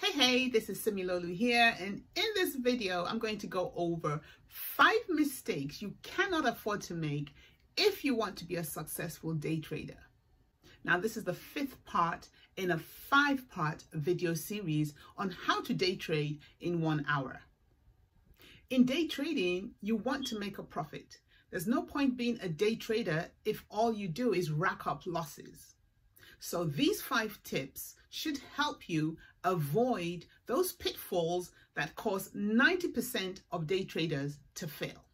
Hey, this is Similolu here, and in this video I'm going to go over 5 mistakes you cannot afford to make if you want to be a successful day trader. Now this is the 5th part in a 5-part video series on how to day trade in 1 hour. In day trading, you want to make a profit. There's no point being a day trader if all you do is rack up losses. So these 5 tips should help you avoid those pitfalls that cause 90% of day traders to fail.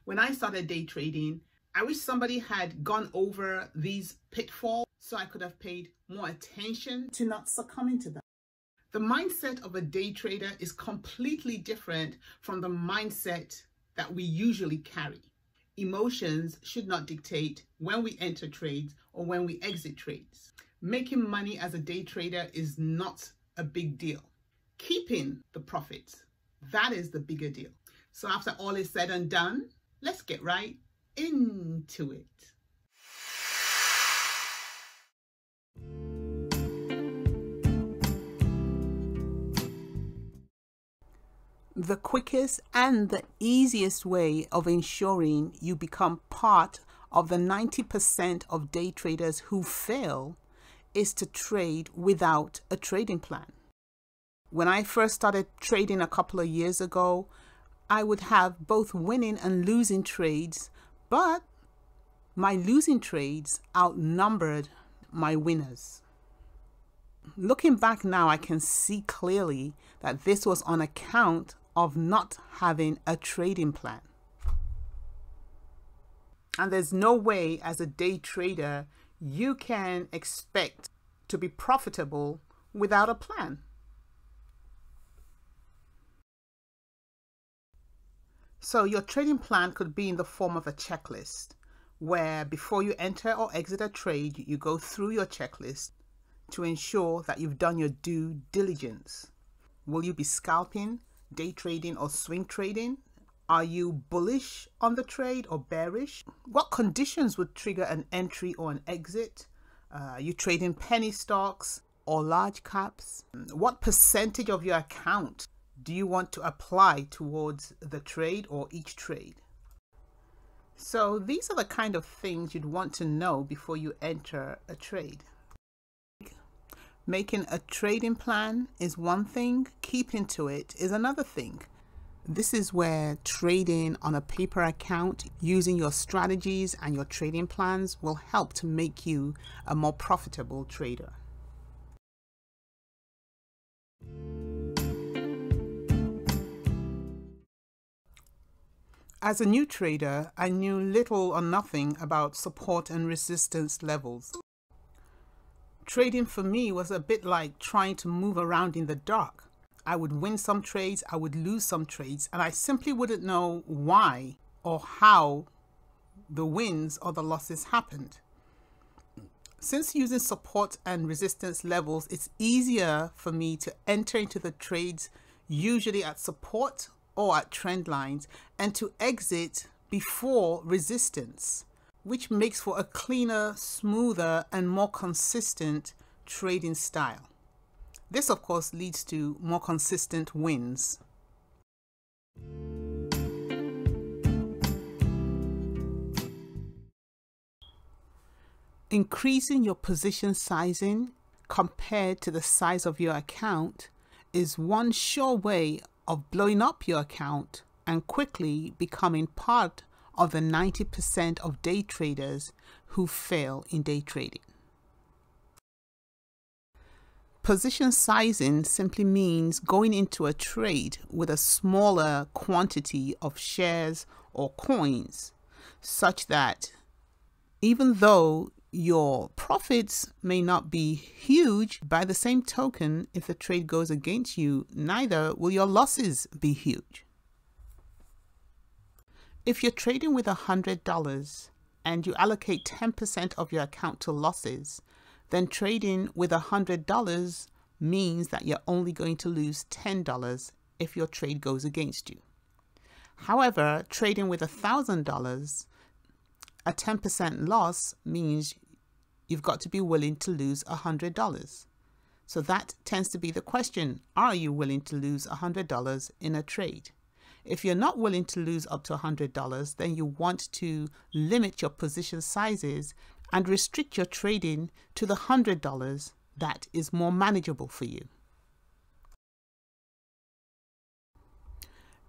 When I started day trading, I wish somebody had gone over these pitfalls so I could have paid more attention to not succumbing to them. The mindset of a day trader is completely different from the mindset that we usually carry. Emotions should not dictate when we enter trades or when we exit trades. Making money as a day trader is not a big deal. Keeping the profits, that is the bigger deal. So after all is said and done, let's get right into it. The quickest and the easiest way of ensuring you become part of the 90% of day traders who fail is to trade without a trading plan. When I first started trading a couple of years ago, I would have both winning and losing trades, but my losing trades outnumbered my winners. Looking back now, I can see clearly that this was on account of not having a trading plan. And there's no way as a day trader you can expect to be profitable without a plan. So your trading plan could be in the form of a checklist, where before you enter or exit a trade, you go through your checklist to ensure that you've done your due diligence. Will you be scalping, day trading, or swing trading? Are you bullish on the trade or bearish? What conditions would trigger an entry or an exit? Are you trading penny stocks or large caps? What percentage of your account do you want to apply towards the trade or each trade? So these are the kind of things you'd want to know before you enter a trade. Making a trading plan is one thing, keeping to it is another thing. This is where trading on a paper account using your strategies and your trading plans will help to make you a more profitable trader. As a new trader, I knew little or nothing about support and resistance levels. Trading for me was a bit like trying to move around in the dark. I would win some trades, I would lose some trades, and I simply wouldn't know why or how the wins or the losses happened. Since using support and resistance levels, it's easier for me to enter into the trades usually at support or at trend lines and to exit before resistance, which makes for a cleaner, smoother, and more consistent trading style. This, of course, leads to more consistent wins. Increasing your position sizing compared to the size of your account is one sure way of blowing up your account and quickly becoming part of the 90% of day traders who fail in day trading. Position sizing simply means going into a trade with a smaller quantity of shares or coins, such that even though your profits may not be huge, by the same token, if the trade goes against you, neither will your losses be huge. If you're trading with $100 and you allocate 10% of your account to losses, then trading with $100 means that you're only going to lose $10 if your trade goes against you. However, trading with $1,000, a 10% loss means you've got to be willing to lose $100. So that tends to be the question. Are you willing to lose $100 in a trade? If you're not willing to lose up to $100, then you want to limit your position sizes and restrict your trading to the $100 that is more manageable for you.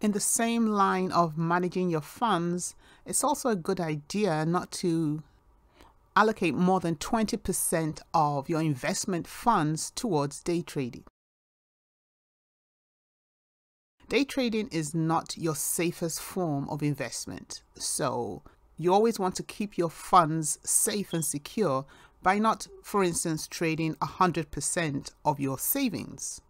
In the same line of managing your funds, it's also a good idea not to allocate more than 20% of your investment funds towards day trading. Day trading is not your safest form of investment, so you always want to keep your funds safe and secure by not, for instance, trading 100% of your savings.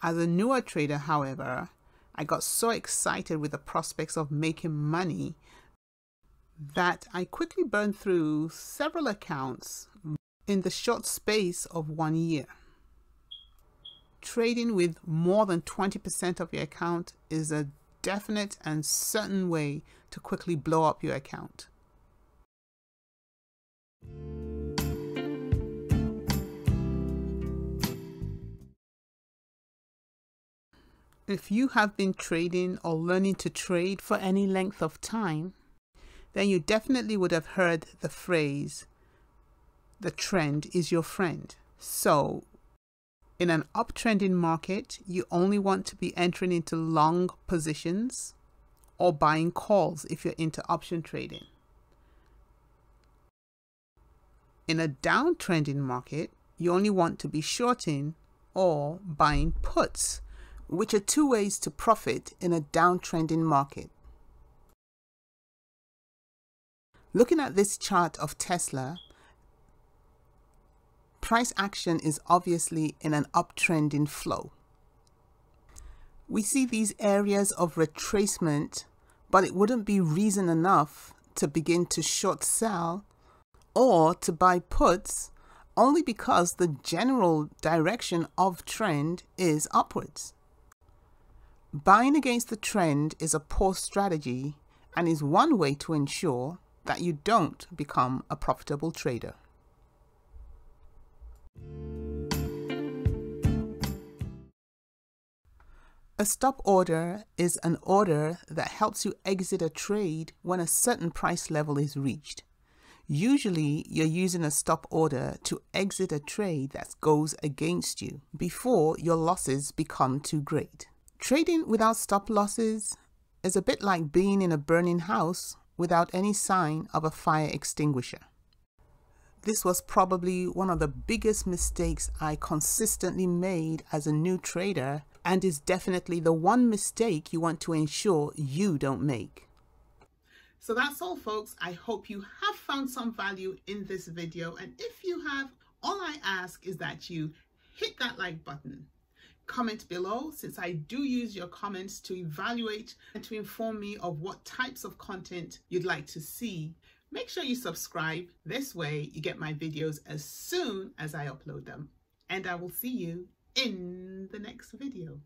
As a newer trader, however, I got so excited with the prospects of making money that I quickly burned through several accounts in the short space of 1 year. Trading with more than 20% of your account is a definite and certain way to quickly blow up your account. If you have been trading or learning to trade for any length of time, then you definitely would have heard the phrase, the trend is your friend. So, in an uptrending market, you only want to be entering into long positions or buying calls if you're into option trading. In a downtrending market, you only want to be shorting or buying puts, which are two ways to profit in a downtrending market. Looking at this chart of Tesla, price action is obviously in an uptrending flow. We see these areas of retracement, but it wouldn't be reason enough to begin to short sell or to buy puts only because the general direction of trend is upwards. Buying against the trend is a poor strategy and is one way to ensure that you don't become a profitable trader. A stop order is an order that helps you exit a trade when a certain price level is reached. Usually, you're using a stop order to exit a trade that goes against you before your losses become too great. Trading without stop losses is a bit like being in a burning house without any sign of a fire extinguisher. This was probably one of the biggest mistakes I consistently made as a new trader, and is definitely the one mistake you want to ensure you don't make. So that's all, folks. I hope you have found some value in this video, and if you have, all I ask is that you hit that like button. Comment below, since I do use your comments to evaluate and to inform me of what types of content you'd like to see. Make sure you subscribe. This way you get my videos as soon as I upload them. And I will see you in the next video.